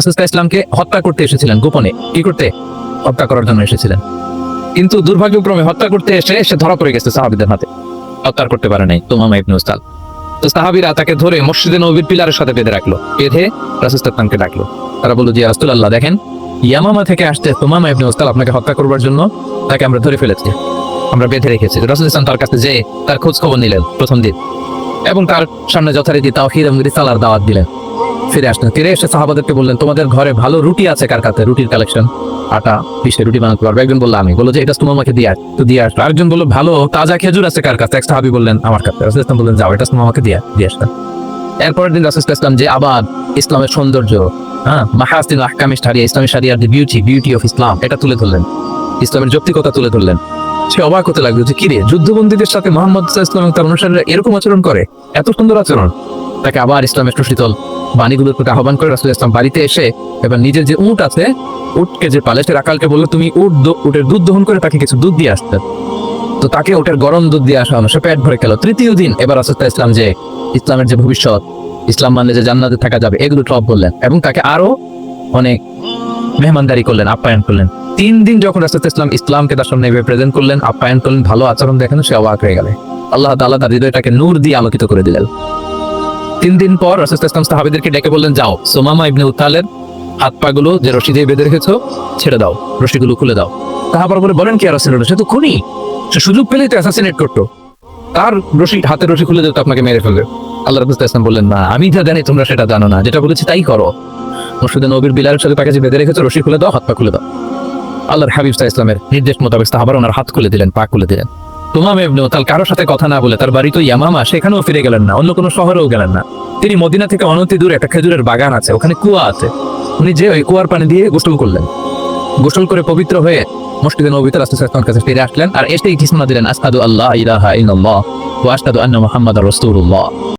রাসূল ইসলামকে হত্যা করতে এসেছিলেন গোপনে। কি করতে? হত্যা করার জন্য এসেছিলেন। কিন্তু দুর্ভাগ্যক্রমে হত্যা করতে এসে সে ধরা পড়ে গেছে সাহাবীদের হাতে, হত্যা করতে পারে নাই তুমামা ইবনে উসাল। তো সাহাবীরা তাকে ধরে মসজিদে নববীর পিলারের সাথে বেঁধে রাখলো, বেঁধে রাসূল ইসলামকে ডাকলো। তারা বলল যে রাসূলুল্লাহ দেখেন, ইয়ামামা থেকে আসতে তুমামা ইবনে উসাল আপনাকে হত্যা করবার জন্য তাকে আমরা ধরে ফেলেছি, আমরা বেঁধে রেখেছি। রাসূল ইসলাম তার কাছে যে তার খোঁজ খবর নিলেন প্রথম দিন, এবং তার সামনে যথারীতি তাওহীদ এবং রিসালার দাওয়াত দিলেন। ফিরে আসলেন, ফিরে এসে সাহাবাদেরকে বললেন তোমাদের ঘরে ভালো রুটি আছে কার কাছে, রুটির কালেকশন, আটা পিষে রুটি বানাতে পারবে। একজন বললো আমি, বললো যে এটা তুমামাকে দিয়ে আস, তো দিয়ে আসলো। আরেকজন বললো ভালো তাজা খেজুর আছে কার কাছে, এক সাহাবী বললেন আমার কাছে। রাসূল ইসলাম বললেন যাও, এটা তুমামাকে দিয়ে আসলেন। এরপরের দিন রাসূল ইসলাম যে আবার ইসলামের সৌন্দর্য, মাহাসিন আহকামি শারিয়া, ইসলামী শারিয়ার যে বিউটি অফ ইসলাম, এটা তুলে ধরলেন, ইসলামের যৌক্তিকতা তুলে ধরলেন। সে অবাক হতে লাগলো যে কিরে, যুদ্ধবন্দীদের সাথে মুহাম্মদ সাল্লাল্লাহু আলাইহি ওয়াসাল্লাম এবং তার অনুসারীরা এরকম আচরণ করে, এত সুন্দর আচরণ। তাকে আবার ইসলামের সুশীতল বাণীগুলোর প্রতি আহ্বান করে রাসূল ইসলাম বাড়িতে এসে এবার নিজের যে উট আছে, উটকে যে পালে, সে রাখালকে বললো তুমি উটের দুধ দহন করে তাকে কিছু দুধ দিয়ে আসতে। তো তাকে উটের গরম দুধ দিয়ে আসা হলো, সে পেট ভরে খেলো। তৃতীয় দিন এবার রাসূল ইসলাম যে ইসলামের যে ভবিষ্যৎ, ইসলাম মানলে যে জান্নাতে থাকা যাবে, এগুলো সব বললেন এবং তাকে আরো অনেক মেহমানদারি করলেন, আপ্যায়ন করলেন। 3 দিন যখন রাসূল ইসলামকে তার সামনে প্রেজেন্ট করলেন, আপ্যায়ন করলেন, ভালো আচরণ দেখানো, সে অবাক হয়ে গেল। আল্লাহ তাআলা তার হৃদয়টাকে নূর দিয়ে আলোকিত করে দিলেন। 3 দিন পর রাসূল ইসলাম সাহাবীদেরকে ডেকে বললেন যাও, সুমামা ইবনে উসালের হাত পা গুলো যে রশি দিয়ে বেঁধে রেখেছো ছেড়ে দাও, রশিগুলো খুলে দাও। সাহাবারা বলেন কি ইয়া রাসূলুল্লাহ, সে তো খুনি, সে সুযোগ পেলেই তো অ্যাসাসিনেট করতো, তার হাতের রশি খুলে দিত আপনাকে মেরে ফেলবে। আল্লাহ রাসূল ইসলাম বললেন না, আমি যা জানি তোমরা সেটা জানো না, যেটা বলেছি তাই করো। মসজিদে নববীর বিলালের সাথে তাকে যে বেঁধে রেখেছো, রশি খুলে দাও, হাত পা খুলে দাও। আল্লাহর হাবিব সাল্লাল্লাহু আলাইহি ওয়াসাল্লামের নির্দেশ মোতাবেক সাহাবারা ওনার হাত খুলে দিলেন, পা খুলে দিলেন। তুমামা ইবনে উসাল কারোর সাথে কথা না বলে, তার বাড়ি তো ইয়ামামা, সেখানেও ফিরে গেলেন না, অন্য কোনো শহরেও গেলেন না। তিনি মদিনা থেকে অনতি দূরে একটা খেজুরের বাগান আছে, ওখানে কুয়া আছে, উনি যে ওই কুয়ার পানি দিয়ে গোসল করলেন। গোসল করে পবিত্র হয়ে মসজিদে নববীতে রাসূল সাল্লাল্লাহু আলাইহি ওয়াসাল্লামের কাছে ফিরে আসলেন, আর এসেই ঘোষণা দিলেন আশহাদু আল্লা ইলাহা ইল্লাল্লাহ ওয়া আশহাদু আন্না মুহাম্মাদার রাসূলুল্লাহ।